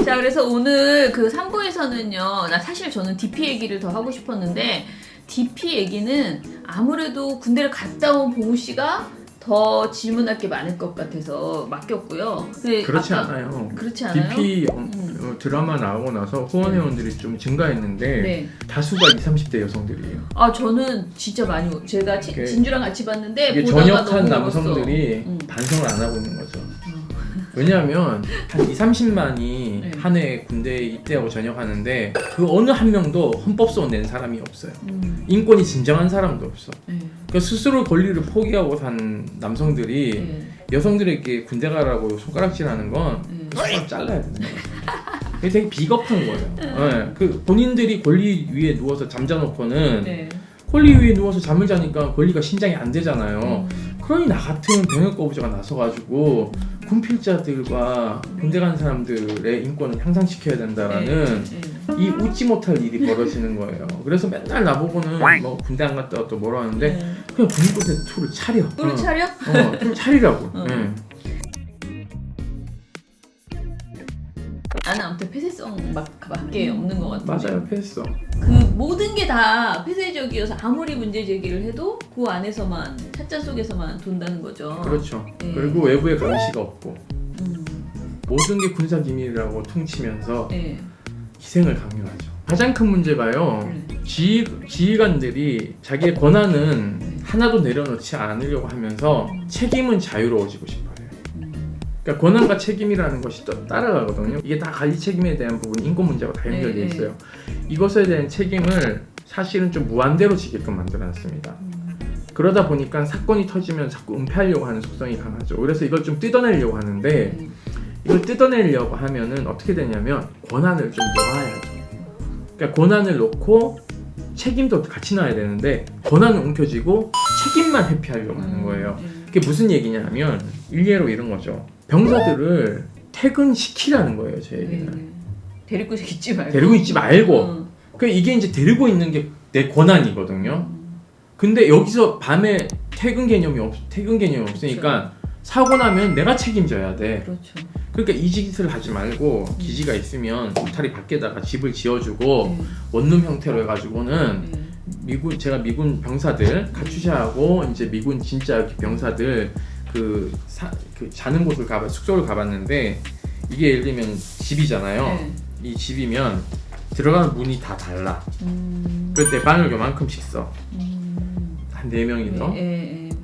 자, 그래서 오늘 그 3부에서는요, 나 사실 저는 DP 얘기를 더 하고 싶었는데, DP 얘기는 아무래도 군대를 갔다 온 봉우 씨가 더 질문할 게 많을 것 같아서 맡겼고요. 근데 그렇지 않아요. 그렇지 않아요? DP 드라마 나오고 나서 후원 회원들이 좀 증가했는데 네. 다수가 20, 30대 여성들이에요. 아, 저는 진짜 많이 제가 진주랑 같이 봤는데 이게 보다가 전역한 너무 남성들이 반성을 안 하고 있는 거죠. 왜냐하면 한 2, 30만이 네. 한 해에 군대에 입대하고 전역하는데 그 어느 한 명도 헌법소원 낸 사람이 없어요. 인권이 진정한 사람도 없어. 네. 그러니까 스스로 권리를 포기하고 산 남성들이 네. 여성들에게 군대 가라고 손가락질하는 건 그 손가락 잘라야 되는 거예요. 그게 되게 비겁한 거예요. 네. 그 본인들이 권리 위에 누워서 잠자놓고는 네. 권리 위에 누워서 잠을 자니까 권리가 신장이 안 되잖아요. 그러니 나 같은 병역 거부자가 나서가지고 군필자들과 군대 간 사람들의 인권을 향상시켜야 된다라는 이 웃지 못할 일이 벌어지는 거예요. 그래서 맨날 나보고는 뭐 군대 안 갔다 왔다 뭐라 하는데 그냥 군부대 투를 차려. 뿔을 차려? 투를 차리라고. 네. 나는 아무튼 폐쇄성 밖에 없는 것 같아요. 맞아요, 폐쇄성. 그 모든 게 다 폐쇄적이어서 아무리 문제 제기를 해도 그 안에서만 찻잔 속에서만 돈다는 거죠. 그렇죠. 네. 그리고 외부에 감시가 없고 모든 게 군사 기밀이라고 퉁치면서 네. 희생을 강요하죠. 가장 큰 문제가요. 지휘관들이 자기의 권한은 하나도 내려놓지 않으려고 하면서 책임은 자유로워지고 싶어요. 그러니까 권한과 책임이라는 것이 또 따라가거든요. 이게 다 관리 책임에 대한 부분, 인권 문제가 다 연결돼 있어요. 이것에 대한 책임을 사실은 좀 무한대로 지게끔 만들어놨습니다. 그러다 보니까 사건이 터지면 자꾸 은폐하려고 하는 속성이 강하죠. 그래서 이걸 좀 뜯어내려고 하는데 이걸 뜯어내려고 하면은 어떻게 되냐면 권한을 좀 놓아야죠. 그러니까 권한을 놓고 책임도 같이 놔야 되는데 권한은 움켜쥐고 책임만 회피하려고 하는 거예요. 그게 무슨 얘기냐면 일례로 이런 거죠. 병사들을 퇴근시키라는 거예요, 제 얘기는. 데리고 있지 말고. 데리고 있지 말고. 그러니까 이게 이제 데리고 있는 게 내 권한이거든요. 근데 여기서 밤에 퇴근 개념이 없으니까 사고 나면 내가 책임져야 돼. 그렇죠. 그러니까 이 짓을 하지 말고 기지가 있으면 울타리 밖에다가 집을 지어주고 원룸 형태로 해가지고는 제가 미군 병사들 카투샤하고 이제 미군 진짜 병사들 그 자는 곳을 숙소를 가봤는데 이게 예를 들면 집이잖아요. 이 집이면 들어가는 문이 다 달라. 그럴 때 방을 요만큼씩 써. 한 4명이 더.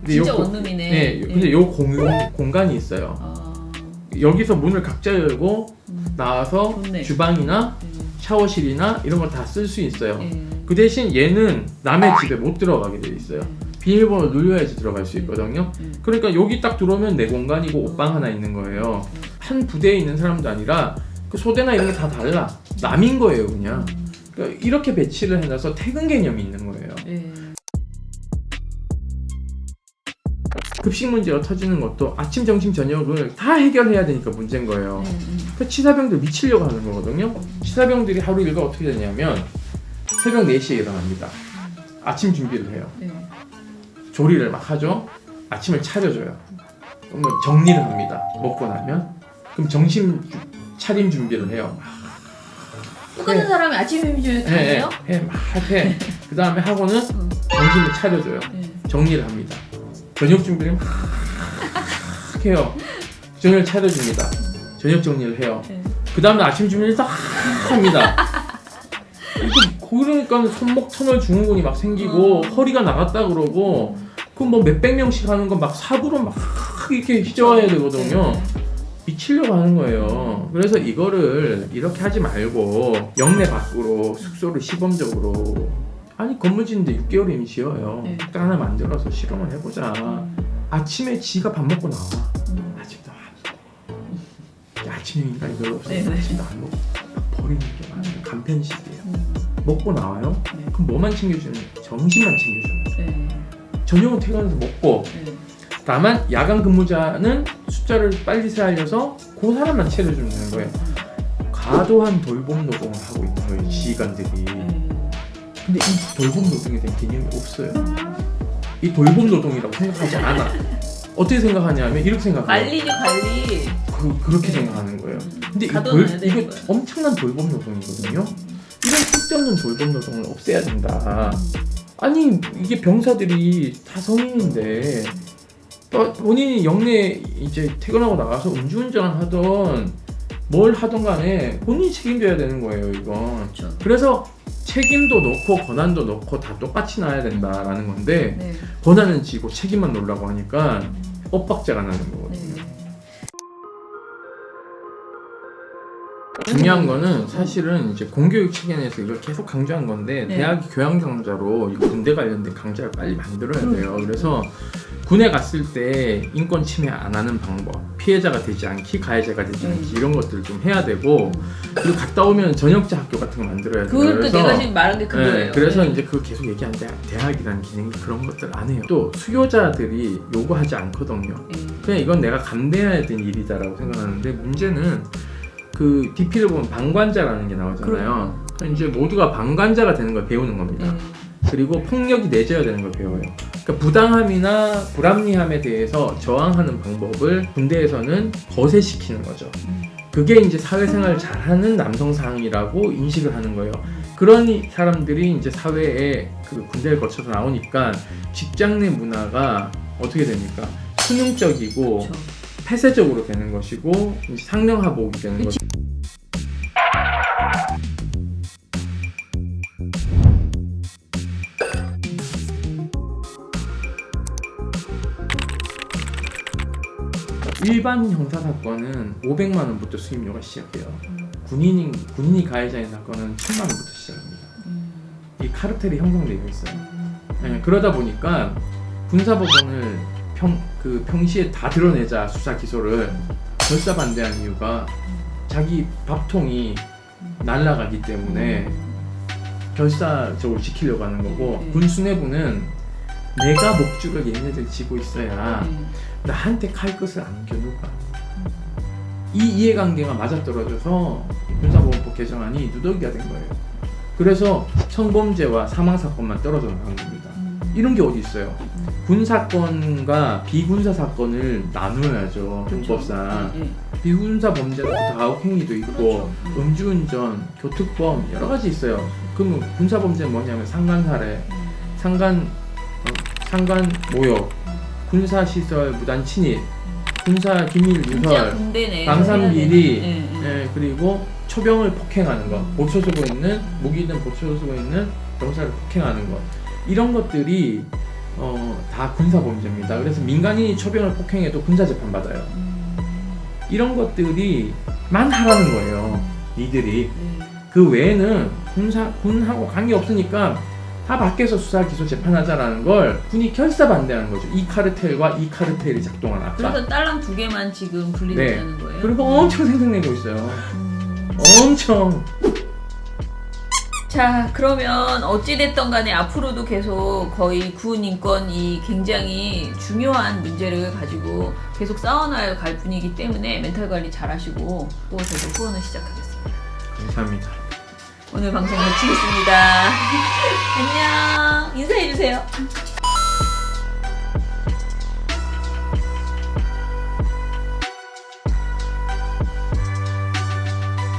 진짜 원룸이네. 네, 근데 요 공간이 있어요. 여기서 문을 각자 열고 나와서 좋네. 주방이나 샤워실이나 이런 걸 다 쓸 수 있어요. 그 대신 얘는 남의 집에 못 들어가게 돼 있어요. 비밀번호 눌려야지 들어갈 수 있거든요. 그러니까 여기 딱 들어오면 내 공간이고 옷방 하나 있는 거예요. 한 부대에 있는 사람도 아니라 그 소대나 이런 게 다 달라. 남인 거예요, 그냥. 그러니까 이렇게 배치를 해놔서 퇴근 개념이 있는 거예요. 급식 문제가 터지는 것도 아침, 점심, 저녁을 다 해결해야 되니까 문제인 거예요. 그 치사병들 미치려고 하는 거거든요. 치사병들이 하루 일과가 어떻게 되냐면 새벽 4시에 일어납니다. 아침 준비를 해요. 조리를 막 하죠. 아침을 차려줘요. 그럼 정리를 합니다. 먹고 나면. 그럼 점심 차림 준비를 해요. 똑같은 사람이 아침 점심을 다 해요? 막 해. 그 다음에 하고는 점심을 차려줘요. 정리를 합니다. 저녁 준비를 막 해요. 저녁을 차려줍니다. 저녁 정리를 해요. 그 다음에 아침 준비를 딱 합니다. 그러니까 손목 터널 증후군이 막 생기고 허리가 나갔다 그러고 그 뭐 몇백 명씩 하는 건 막 삽으로 막 이렇게 휘저어야 되거든요. 미치려고 하는 거예요. 그래서 이거를 이렇게 하지 말고 영내 밖으로 숙소를 시범적으로 아니 건물 짓는데 6개월이면 지어요. 딱 하나 만들어서 실험을 해보자. 아침에 지가 밥 먹고 나와. 아침도 안 먹고. 아침에 인간이 별로 없어요. 아침도 안 먹고 막 버리는 게 많아요. 간편식이에요. 먹고 나와요. 그럼 뭐만 챙겨주는? 점심만 챙겨주는. 저녁은 퇴근해서 먹고 다만 야간 근무자는 숫자를 빨리 살려서 그 사람만 채워주는 거예요. 과도한 돌봄 노동을 하고 있는 거예요, 지휘관들이. 근데 이 돌봄 노동에 대한 개념이 없어요. 이 돌봄 노동이라고 생각하지 않아. 어떻게 생각하냐면 이렇게 생각해요. 관리죠, 관리. 그렇게 생각하는 거예요. 근데 가둬놔야 되는 이거 거야. 엄청난 돌봄 노동이거든요. 이런 쓸데없는 돌봄 노동을 없애야 된다. 아니 이게 병사들이 다 성인인데 본인이 영내 이제 퇴근하고 나가서 음주운전 하던 뭘 하던 간에 본인이 책임져야 되는 거예요, 이건. 그렇죠. 그래서 책임도 넣고 권한도 넣고 다 똑같이 놔야 된다라는 건데 네. 권한은 지고 책임만 놓으려고 하니까 엇박자가 나는 거거든요. 네. 중요한 거는 사실은 이제 공교육 체계에서 이걸 계속 강조한 건데 네. 대학이 교양 강좌로 이 군대 관련된 강좌를 빨리 만들어야 돼요. 그렇죠. 그래서 군에 갔을 때 인권 침해 안 하는 방법, 피해자가 되지 않기, 가해자가 되지 않기 이런 것들을 좀 해야 되고 그리고 갔다 오면 전역자 학교 같은 거 만들어야 돼요. 그것도 내가 지금 말한 게 그거예요. 그래서 네. 이제 그거 계속 얘기하는데 대학이라는 기능이 그런 것들 안 해요. 또 수요자들이 요구하지 않거든요. 그냥 이건 내가 감내해야 되는 일이다라고 생각하는데 문제는 그 DP를 보면 방관자라는 게 나오잖아요. 그러니까 이제 모두가 방관자가 되는 걸 배우는 겁니다. 그리고 폭력이 내져야 되는 걸 배워요. 그러니까 부당함이나 불합리함에 대해서 저항하는 방법을 군대에서는 거세시키는 거죠. 그게 이제 사회생활을 잘하는 남성상이라고 인식을 하는 거예요. 그런 사람들이 이제 사회에 그 군대를 거쳐서 나오니까 직장 내 문화가 어떻게 됩니까? 수능적이고 그렇죠. 폐쇄적으로 되는 것이고 이제 상명하복이 되는 거죠. 일반 형사 사건은 500만 원부터 수임료가 시작해요. 군인이 가해자인 사건은 1000만 원부터 시작합니다. 이 카르텔이 형성되어 있어요. 네, 그러다 보니까 군사법원을 평시에 다 드러내자 수사 기소를 결사 반대한 이유가 자기 밥통이 날아가기 때문에 결사적으로 지키려고 하는 거고 군 수뇌부는 내가 목줄을 얘네들 쥐고 있어야 나한테 칼 끝을 안겨 누가. 이 이해관계가 맞아떨어져서 군사보건법 개정안이 누더기가 된 거예요. 그래서 성범죄와 사망사건만 떨어져 나간 겁니다. 이런 게 어디 있어요? 군사건과 비군사 사건을 나누어야죠. 형법상. 비군사 범죄도 가혹행위도 있고 음주운전, 교특범 여러 가지 있어요. 그러면 군사 범죄는 뭐냐면 상간살해, 상간 모욕, 군사 시설 무단 침입, 군사 기밀 누설, 방산 비리, 그리고 초병을 폭행하는 것, 보초 쓰고 있는 무기든 보초 쓰고 있는 병사를 폭행하는 것, 이런 것들이 다 군사 범죄입니다. 그래서 민간인이 초병을 폭행해도 군사 재판 받아요. 이런 것들이만 하라는 거예요. 니들이. 그 외에는 군하고 관계 없으니까 다 밖에서 수사 기소 재판하자라는 걸 군이 결사 반대하는 거죠. 이 카르텔과 이 카르텔이 작동한 아까. 그래서 딸랑 2개만 지금 분리되는 거예요. 그리고 엄청 생생내고 있어요. 엄청. 자, 그러면 어찌됐던 간에 앞으로도 계속 거의 군 인권이 굉장히 중요한 문제를 가지고 계속 싸워나갈 갈 분이기 때문에 멘탈 관리 잘 하시고 또 저도 후원을 시작하겠습니다. 감사합니다. 오늘 방송 마치겠습니다. 안녕.